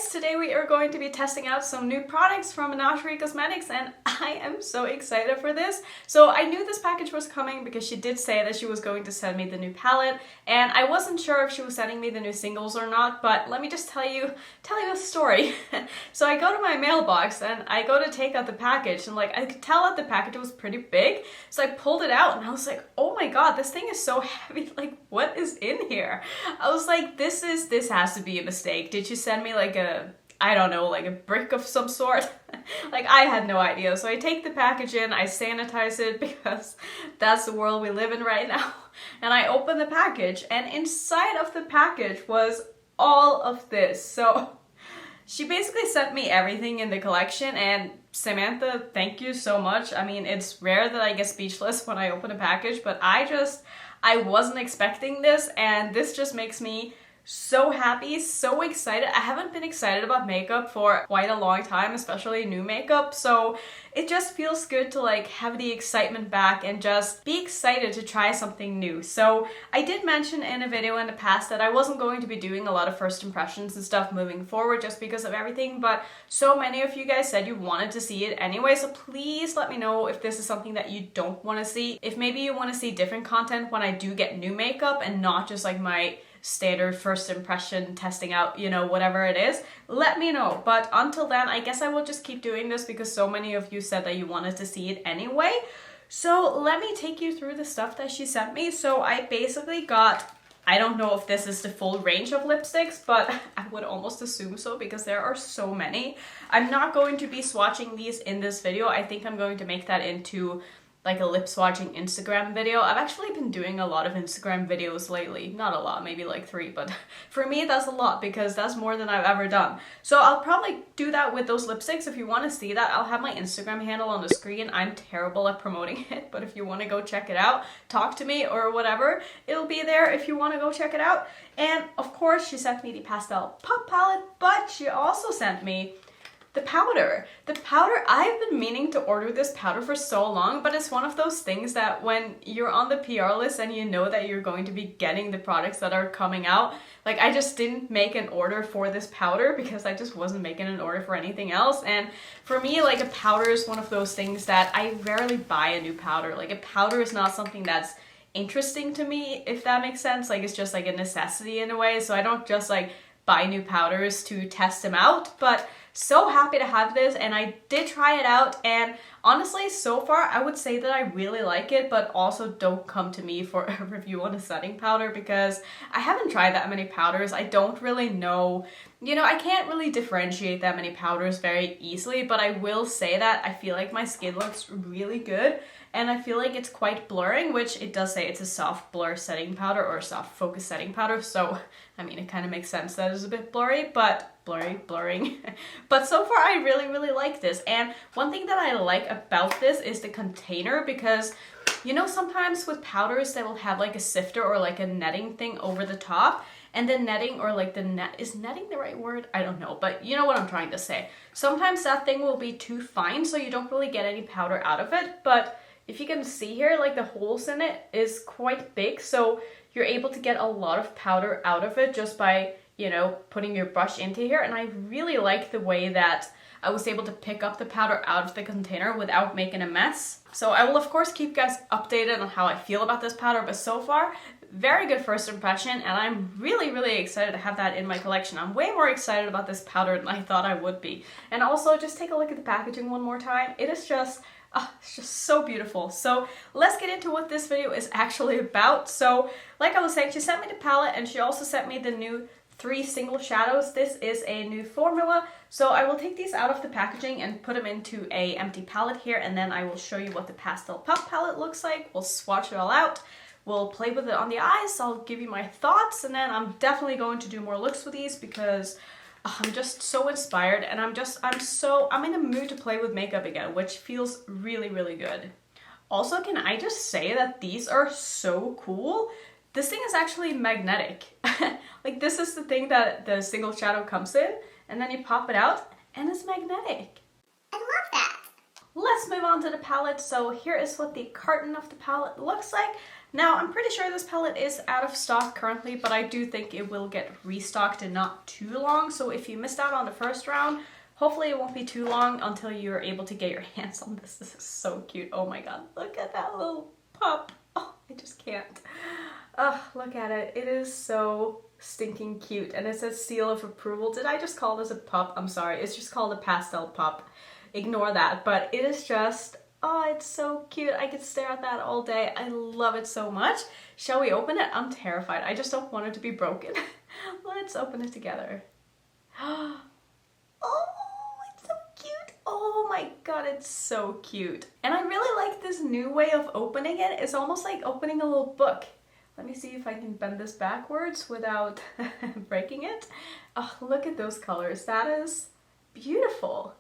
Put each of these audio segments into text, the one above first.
guys, today we are going to be testing out some new products from Menagerie Cosmetics and I am so excited for this. So I knew this package was coming because she did say that she was going to send me the new palette and I wasn't sure if she was sending me the new singles or not, but let me just tell you a story. So I go to my mailbox and I go to take out the package and like I could tell that the package was pretty big, so I pulled it out and I was like, oh my god, this thing is so heavy, like what is in here? I was like, this has to be a mistake. Did you send me like a, I don't know, like a brick of some sort? Like I had no idea. So I take the package in, I sanitize it because that's the world we live in right now. And I open the package and inside of the package was all of this. So she basically sent me everything in the collection, and Samantha, thank you so much. I mean, it's rare that I get speechless when I open a package, but I wasn't expecting this, and this just makes me so happy, so excited. I haven't been excited about makeup for quite a long time, especially new makeup, so it just feels good to like have the excitement back and just be excited to try something new. So I did mention in a video in the past that I wasn't going to be doing a lot of first impressions and stuff moving forward just because of everything, but so many of you guys said you wanted to see it anyway, so please let me know if this is something that you don't want to see. If maybe you want to see different content when I do get new makeup and not just like my standard first impression testing out, you know, whatever it is, let me know. But until then, I guess I will just keep doing this because so many of you said that you wanted to see it anyway. So let me take you through the stuff that she sent me. So I basically got, I don't know if this is the full range of lipsticks, but I would almost assume so because there are so many. I'm not going to be swatching these in this video. I think I'm going to make that into like a lip swatching Instagram video. I've actually been doing a lot of Instagram videos lately. Not a lot, maybe like 3, but for me that's a lot because that's more than I've ever done. So I'll probably do that with those lipsticks. If you want to see that, I'll have my Instagram handle on the screen. I'm terrible at promoting it, but if you want to go check it out, talk to me or whatever, it'll be there if you want to go check it out. And of course she sent me the Pastel Pup palette, but she also sent me the powder. The powder, I've been meaning to order this powder for so long, but it's one of those things that when you're on the PR list and you know that you're going to be getting the products that are coming out, like I just didn't make an order for this powder because I just wasn't making an order for anything else. And for me, like a powder is one of those things that I rarely buy a new powder. Like a powder is not something that's interesting to me, if that makes sense. Like it's just like a necessity in a way. So I don't just like buy new powders to test them out, but so happy to have this, and I did try it out, and honestly so far I would say that I really like it, but also don't come to me for a review on a setting powder because I haven't tried that many powders. I don't really know, you know, I can't really differentiate that many powders very easily, but I will say that I feel like my skin looks really good and I feel like it's quite blurring, which it does say it's a soft blur setting powder or soft focus setting powder, so I mean it kind of makes sense that it's a bit blurry, but blurring. But so far I really like this. And one thing that I like about this is the container, because you know sometimes with powders they will have like a sifter or like a netting thing over the top, and the netting or like the net, is netting the right word? I don't know, but you know what I'm trying to say. Sometimes that thing will be too fine so you don't really get any powder out of it, but if you can see here, like the holes in it is quite big, so you're able to get a lot of powder out of it just by, you know, putting your brush into here. And I really like the way that I was able to pick up the powder out of the container without making a mess. So I will of course keep you guys updated on how I feel about this powder, but so far, very good first impression, and I'm really excited to have that in my collection. I'm way more excited about this powder than I thought I would be. And also, just take a look at the packaging one more time. It is just, it's just so beautiful. So let's get into what this video is actually about. So like I was saying, she sent me the palette and she also sent me the new 3 single shadows. This is a new formula, so I will take these out of the packaging and put them into a empty palette here, and then I will show you what the Pastel Pup palette looks like. We'll swatch it all out, we'll play with it on the eyes, I'll give you my thoughts, and then I'm definitely going to do more looks with these because I'm just so inspired, and I'm in a mood to play with makeup again, which feels really good. Also, can I just say that these are so cool? This thing is actually magnetic. Like this is the thing that the single shadow comes in, and then you pop it out and it's magnetic. I love that. Let's move on to the palette. So here is what the carton of the palette looks like. Now, I'm pretty sure this palette is out of stock currently, but I do think it will get restocked in not too long. So if you missed out on the first round, hopefully it won't be too long until you're able to get your hands on this. This is so cute. Oh my god, look at that little pup. Oh, I just can't. Oh, look at it. It is so stinking cute. And it says seal of approval. Did I just call this a pup? I'm sorry. It's just called a pastel pup. Ignore that. But it is just, oh, it's so cute. I could stare at that all day. I love it so much. Shall we open it? I'm terrified. I just don't want it to be broken. Let's open it together. Oh, it's so cute. Oh my god, it's so cute. And I really like this new way of opening it. It's almost like opening a little book. Let me see if I can bend this backwards without breaking it. Oh, look at those colors. That is beautiful.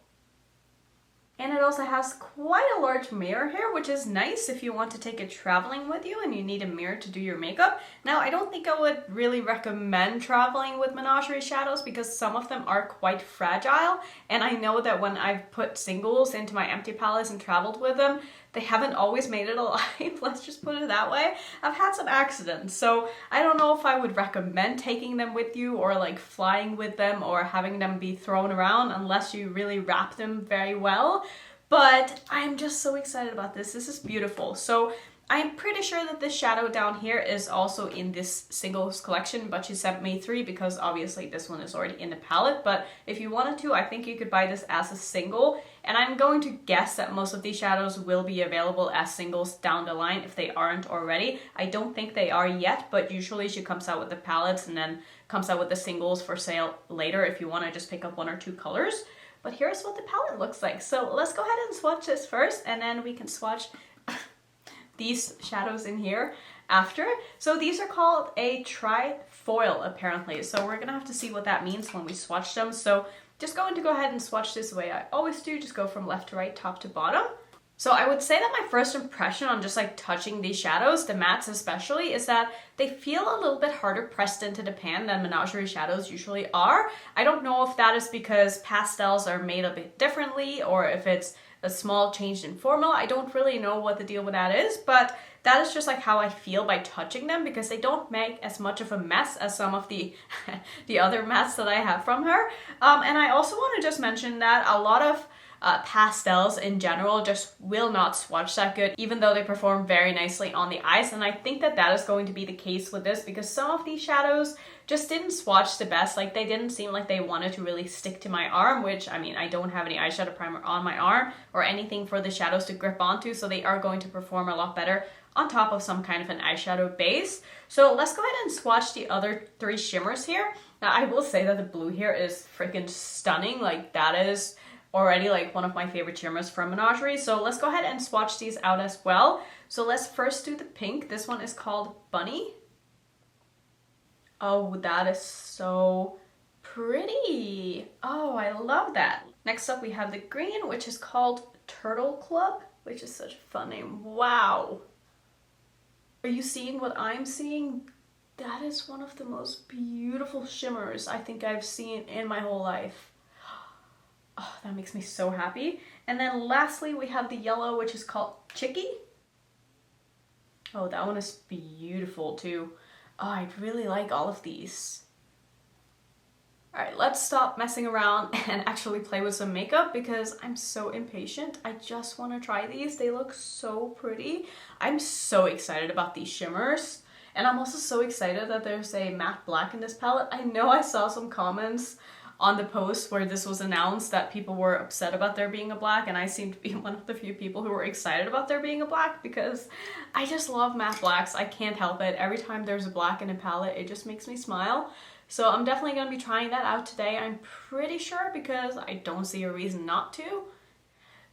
And it also has quite a large mirror here, which is nice if you want to take it traveling with you and you need a mirror to do your makeup. Now, I don't think I would really recommend traveling with Menagerie shadows because some of them are quite fragile. And I know that when I've put singles into my empty palettes and traveled with them, they haven't always made it alive, let's just put it that way. I've had some accidents, so I don't know if I would recommend taking them with you or like flying with them or having them be thrown around unless you really wrap them very well. But I'm just so excited about this. This is beautiful. So I'm pretty sure that this shadow down here is also in this singles collection, but she sent me 3 because obviously this one is already in the palette. But if you wanted to, I think you could buy this as a single. And I'm going to guess that most of these shadows will be available as singles down the line if they aren't already. I don't think they are yet, but usually she comes out with the palettes and then comes out with the singles for sale later if you want to just pick up 1 or 2 colors. But here's what the palette looks like. So let's go ahead and swatch this first, and then we can swatch these shadows in here after. So these are called a trifoil apparently. So we're gonna have to see what that means when we swatch them. So just going to go ahead and swatch this way I always do, just go from left to right, top to bottom. So I would say that my first impression on just like touching these shadows, the mattes especially, is that they feel a little bit harder pressed into the pan than Menagerie shadows usually are. I don't know if that is because pastels are made a bit differently or if it's a small change in formula. I don't really know what the deal with that is, but that is just like how I feel by touching them because they don't make as much of a mess as some of the the other mattes that I have from her. And I also want to just mention that a lot of pastels in general just will not swatch that good, even though they perform very nicely on the eyes. And I think that that is going to be the case with this because some of these shadows just didn't swatch the best. Like they didn't seem like they wanted to really stick to my arm, which I mean, I don't have any eyeshadow primer on my arm or anything for the shadows to grip onto, so they are going to perform a lot better on top of some kind of an eyeshadow base. So let's go ahead and swatch the other 3 shimmers here. Now I will say that the blue here is freaking stunning. Like that is already like one of my favorite shimmers from Menagerie. So let's go ahead and swatch these out as well. So let's first do the pink. This one is called Bunny. Oh, that is so pretty. Oh, I love that. Next up we have the green, which is called Turtle Club, which is such a fun name. Wow. Are you seeing what I'm seeing? That is one of the most beautiful shimmers I think I've seen in my whole life. Oh, that makes me so happy. And then lastly, we have the yellow, which is called Chicky. Oh, that one is beautiful too. Oh, I really like all of these. All right, let's stop messing around and actually play with some makeup because I'm so impatient. I just want to try these. They look so pretty. I'm so excited about these shimmers. And I'm also so excited that there's a matte black in this palette. I know I saw some comments on the post where this was announced that people were upset about there being a black, and I seem to be one of the few people who were excited about there being a black because I just love matte blacks. I can't help it. Every time there's a black in a palette, it just makes me smile. So I'm definitely going to be trying that out today, I'm pretty sure, because I don't see a reason not to.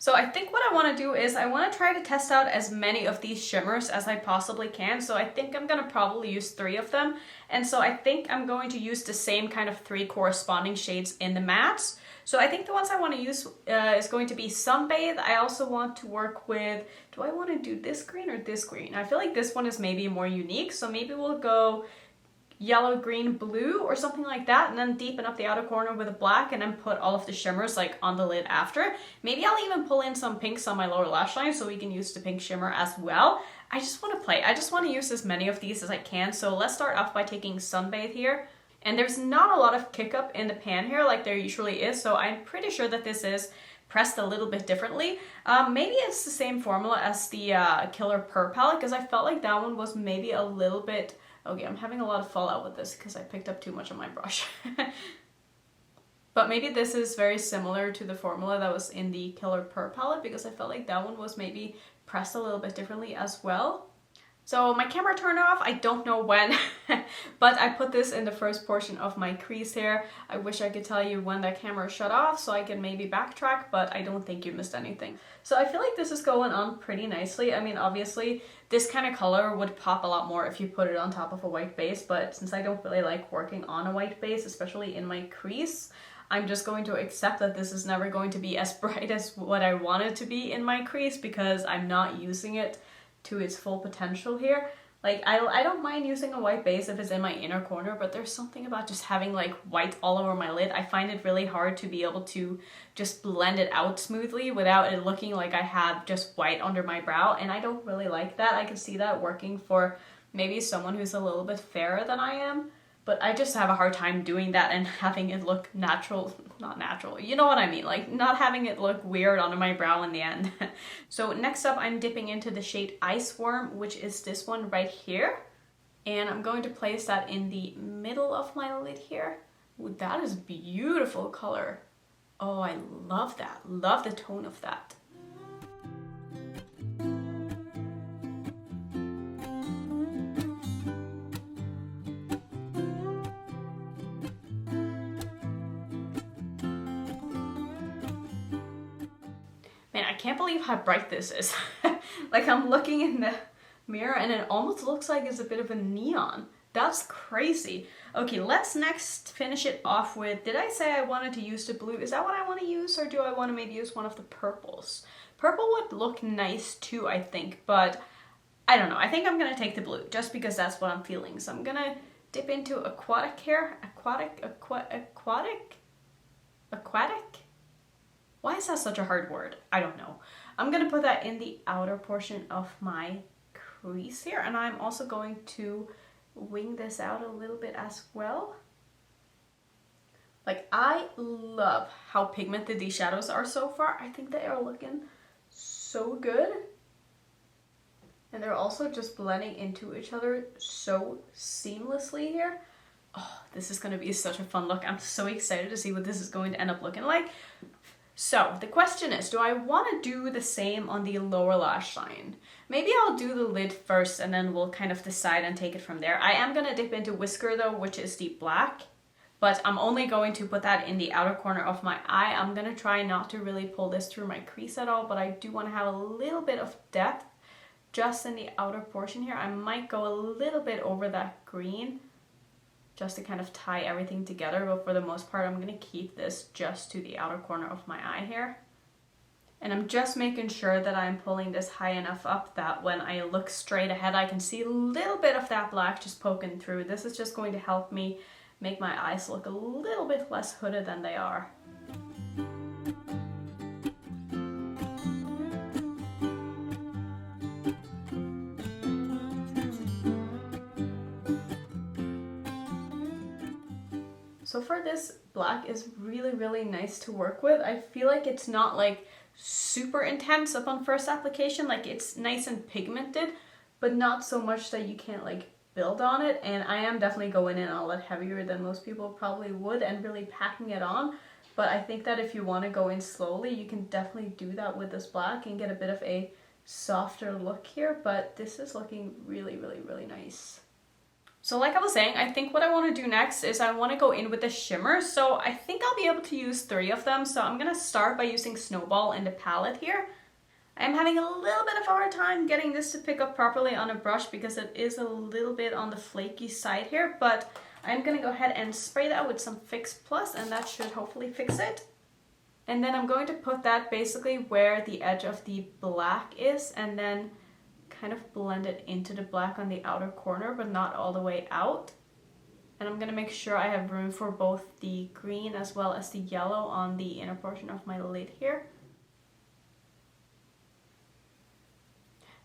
So I think what I want to do is I want to try to test out as many of these shimmers as I possibly can. So I think I'm going to probably use 3 of them. And so I think I'm going to use the same kind of 3 corresponding shades in the mattes. So I think the ones I want to use is going to be Sunbathe. I also want to work with, do I want to do this green or this green? I feel like this one is maybe more unique. So maybe we'll go yellow, green, blue or something like that, and then deepen up the outer corner with a black and then put all of the shimmers like on the lid after. Maybe I'll even pull in some pinks on my lower lash line so we can use the pink shimmer as well. I just want to play. I just want to use as many of these as I can. So let's start off by taking Sunbathe here. And there's not a lot of kick up in the pan here like there usually is. So I'm pretty sure that this is pressed a little bit differently. Maybe it's the same formula as the Killer Purr palette, because I felt like that one was maybe a little bit... Okay, I'm having a lot of fallout with this because I picked up too much on my brush. But maybe this is very similar to the formula that was in the Killer Purr palette, because I felt like that one was maybe pressed a little bit differently as well. So my camera turned off, I don't know when, but I put this in the first portion of my crease here. I wish I could tell you when that camera shut off so I can maybe backtrack, but I don't think you missed anything. So I feel like this is going on pretty nicely. I mean, obviously this kind of color would pop a lot more if you put it on top of a white base, but since I don't really like working on a white base, especially in my crease, I'm just going to accept that this is never going to be as bright as what I want it to be in my crease, because I'm not using it to its full potential here. Like, I don't mind using a white base if it's in my inner corner, but there's something about just having like white all over my lid. I find it really hard to be able to just blend it out smoothly without it looking like I have just white under my brow, and I don't really like that. I can see that working for maybe someone who's a little bit fairer than I am, but I just have a hard time doing that and having it look natural, not natural, you know what I mean, like not having it look weird under my brow in the end. So next up, I'm dipping into the shade Ice Worm, which is this one right here. And I'm going to place that in the middle of my lid here. Ooh, that is beautiful color. Oh, I love that. Love the tone of that. Man, I can't believe how bright this is. Like, I'm looking in the mirror and it almost looks like it's a bit of a neon. That's crazy. Okay, let's next finish it off with, did I say I wanted to use the blue? Is that what I want to use, or do I want to maybe use one of the purples? Purple would look nice too, I think, but I don't know. I think I'm going to take the blue just because that's what I'm feeling. So I'm going to dip into Aquatic here. Aquatic? Why is that such a hard word? I don't know. I'm going to put that in the outer portion of my crease here, and I'm also going to wing this out a little bit as well. Like, I love how pigmented these shadows are so far. I think they are looking so good. And they're also just blending into each other so seamlessly here. Oh, this is going to be such a fun look. I'm so excited to see what this is going to end up looking like. So the question is, do I want to do the same on the lower lash line? Maybe I'll do the lid first and then we'll kind of decide and take it from there. I am going to dip into Whisker though, which is the black, but I'm only going to put that in the outer corner of my eye. I'm going to try not to really pull this through my crease at all, but I do want to have a little bit of depth just in the outer portion here. I might go a little bit over that green just to kind of tie everything together, but for the most part I'm going to keep this just to the outer corner of my eye here. And I'm just making sure that I'm pulling this high enough up that when I look straight ahead I can see a little bit of that black just poking through. This is just going to help me make my eyes look a little bit less hooded than they are. So far this black is really nice to work with. I feel like it's not like super intense upon first application, like it's nice and pigmented, but not so much that you can't like build on it. And I am definitely going in a lot heavier than most people probably would and really packing it on. But I think that if you want to go in slowly, you can definitely do that with this black and get a bit of a softer look here. But this is looking really nice. So like I was saying, I think what I want to do next is I want to go in with the shimmer. So I think I'll be able to use 3 of them. So I'm going to start by using Snowball in the palette here. I'm having a little bit of a hard time getting this to pick up properly on a brush because it is a little bit on the flaky side here. But I'm going to go ahead and spray that with some Fix Plus and that should hopefully fix it. And then I'm going to put that basically where the edge of the black is and then kind of blend it into the black on the outer corner, but not all the way out. And I'm going to make sure I have room for both the green as well as the yellow on the inner portion of my lid here.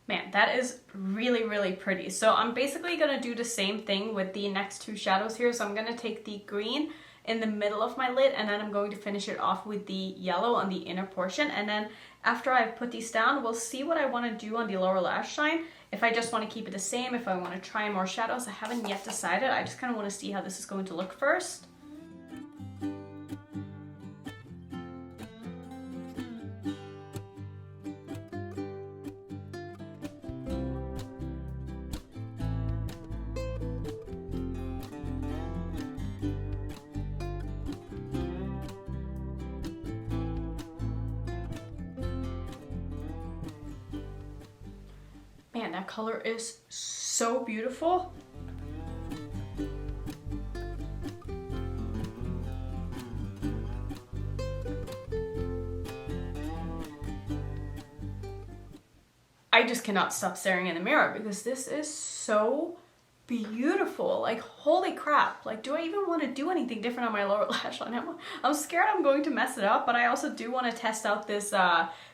Man, that is really, really pretty. So I'm basically gonna do the same thing with the next two shadows here. So I'm gonna take the green in the middle of my lid, and then I'm going to finish it off with the yellow on the inner portion. And then after I've put these down, we'll see what I want to do on the lower lash line. If I just want to keep it the same, if I want to try more shadows, I haven't yet decided. I just kind of want to see how this is going to look first. Man, that color is so beautiful. I just cannot stop staring in the mirror because this is so beautiful. Like, holy crap. Like, do I even want to do anything different on my lower lash line? I'm scared I'm going to mess it up, but I also do want to test out this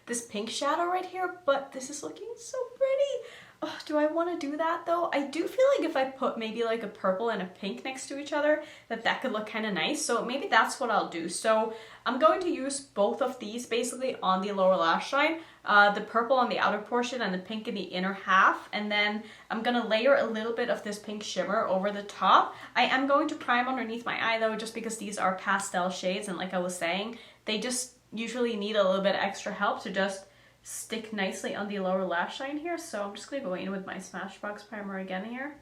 this pink shadow right here, but this is looking so pretty. Oh, do I want to do that though? I do feel like if I put maybe like a purple and a pink next to each other, that could look kind of nice. So maybe that's what I'll do. So I'm going to use both of these basically on the lower lash line. The purple on the outer portion and the pink in the inner half. And then I'm going to layer a little bit of this pink shimmer over the top. I am going to prime underneath my eye though, just because these are pastel shades. And like I was saying, they just usually need a little bit extra help to just stick nicely on the lower lash line here. So I'm just going to go in with my Smashbox primer again here.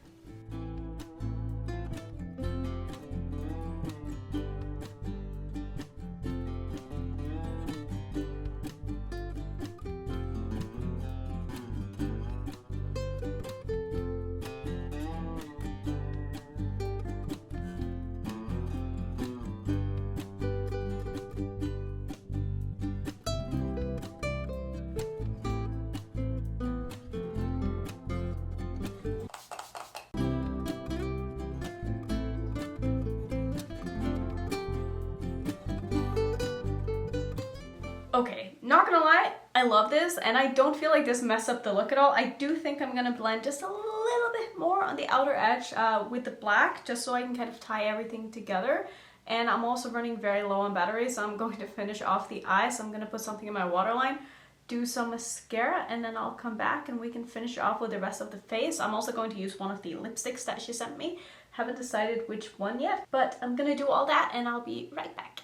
Okay, not gonna lie, I love this, and I don't feel like this messed up the look at all. I do think I'm gonna blend just a little bit more on the outer edge with the black, just so I can kind of tie everything together. And I'm also running very low on battery, so I'm going to finish off the eye. So I'm gonna put something in my waterline, do some mascara, and then I'll come back and we can finish off with the rest of the face. I'm also going to use one of the lipsticks that she sent me. Haven't decided which one yet, but I'm gonna do all that and I'll be right back.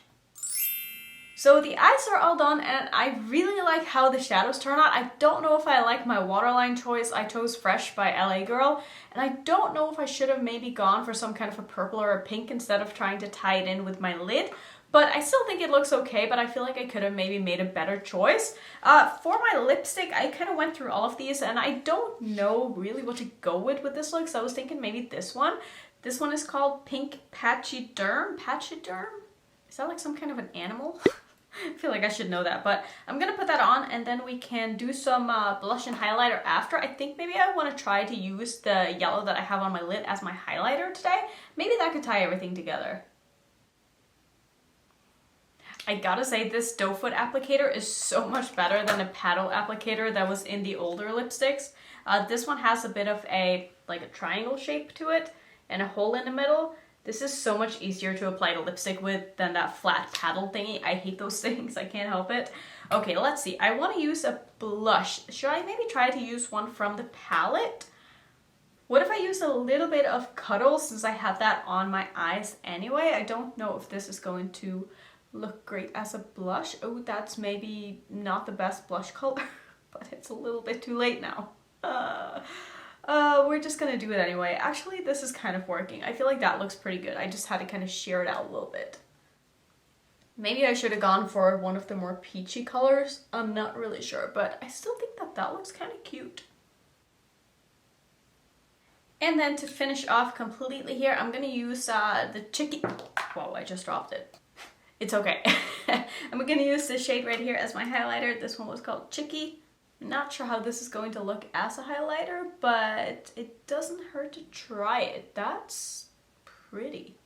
So the eyes are all done, and I really like how the shadows turn out. I don't know if I like my waterline choice. I chose Fresh by LA Girl, and I don't know if I should have maybe gone for some kind of a purple or a pink instead of trying to tie it in with my lid. But I still think it looks okay, but I feel like I could have maybe made a better choice. For my lipstick, I kind of went through all of these, and I don't know really what to go with this look, so I was thinking maybe this one. This one is called Pink Pachyderm. Pachyderm? Is that like some kind of an animal? I feel like I should know that, but I'm gonna put that on, and then we can do some blush and highlighter after. I think maybe I want to try to use the yellow that I have on my lid as my highlighter today. Maybe that could tie everything together. I gotta say, this doe foot applicator is so much better than a paddle applicator that was in the older lipsticks. This one has a bit of a triangle shape to it and a hole in the middle. This is so much easier to apply to lipstick with than that flat paddle thingy. I hate those things, I can't help it. Okay, let's see. I want to use a blush. Should I maybe try to use one from the palette? What if I use a little bit of Cuddle, since I have that on my eyes anyway? I don't know if this is going to look great as a blush. Oh, that's maybe not the best blush color, but it's a little bit too late now. We're just gonna do it anyway. Actually, this is kind of working. I feel like that looks pretty good. I just had to kind of shear it out a little bit. Maybe I should have gone for one of the more peachy colors. I'm not really sure, but I still think that looks kind of cute. And then to finish off completely here, I'm gonna use the Chicky... Whoa, I just dropped it. It's okay. I'm gonna use this shade right here as my highlighter. This one was called Chicky. Not sure how this is going to look as a highlighter, but it doesn't hurt to try it. That's pretty.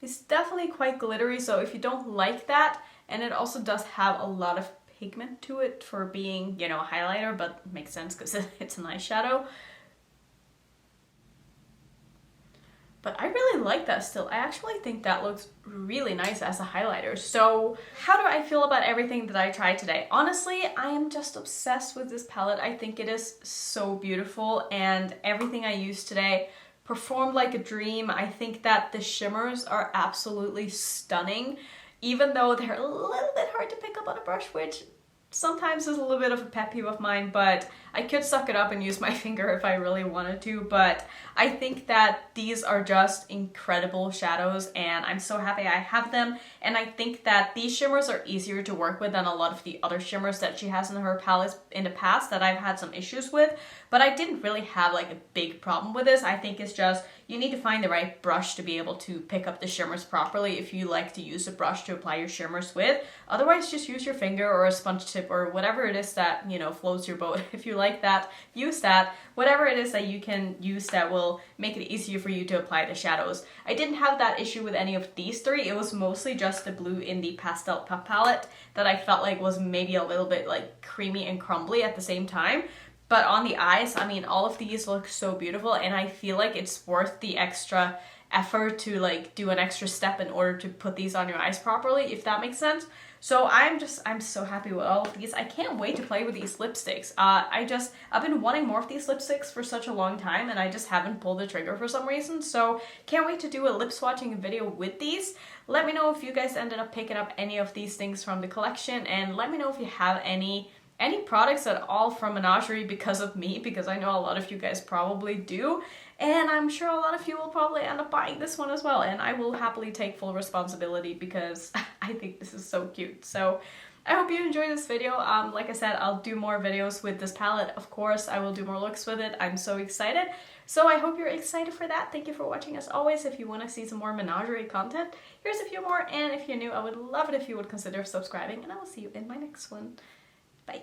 It's definitely quite glittery, so if you don't like that, and it also does have a lot of pigment to it for being, you know, a highlighter, but it makes sense because it's an eyeshadow. But I really like that still. I actually think that looks really nice as a highlighter. So how do I feel about everything that I tried today? Honestly, I am just obsessed with this palette. I think it is so beautiful, and everything I used today performed like a dream. I think that the shimmers are absolutely stunning, even though they're a little bit hard to pick up on a brush, which sometimes is a little bit of a pet peeve of mine, but I could suck it up and use my finger if I really wanted to. But I think that these are just incredible shadows, and I'm so happy I have them. And I think that these shimmers are easier to work with than a lot of the other shimmers that she has in her palettes in the past that I've had some issues with. But I didn't really have like a big problem with this. I think it's just you need to find the right brush to be able to pick up the shimmers properly if you like to use a brush to apply your shimmers with. Otherwise, just use your finger or a sponge tip or whatever it is that, you know, floats your boat. If you like that, use that. Whatever it is that you can use that will make it easier for you to apply the shadows. I didn't have that issue with any of these three. It was mostly just the blue in the Pastel Pup palette that I felt like was maybe a little bit like creamy and crumbly at the same time. But on the eyes, I mean, all of these look so beautiful, and I feel like it's worth the extra effort to like do an extra step in order to put these on your eyes properly, if that makes sense. So I'm so happy with all of these. I can't wait to play with these lipsticks. I've been wanting more of these lipsticks for such a long time, and I just haven't pulled the trigger for some reason. So can't wait to do a lip swatching video with these. Let me know if you guys ended up picking up any of these things from the collection, and let me know if you have any products at all from Menagerie because of me, because I know a lot of you guys probably do, and I'm sure a lot of you will probably end up buying this one as well, and I will happily take full responsibility because I think this is so cute. So I hope you enjoyed this video. Like I said, I'll do more videos with this palette. Of course, I will do more looks with it. I'm so excited. So I hope you're excited for that. Thank you for watching as always. If you want to see some more Menagerie content, here's a few more, and if you're new, I would love it if you would consider subscribing, and I will see you in my next one. Bye.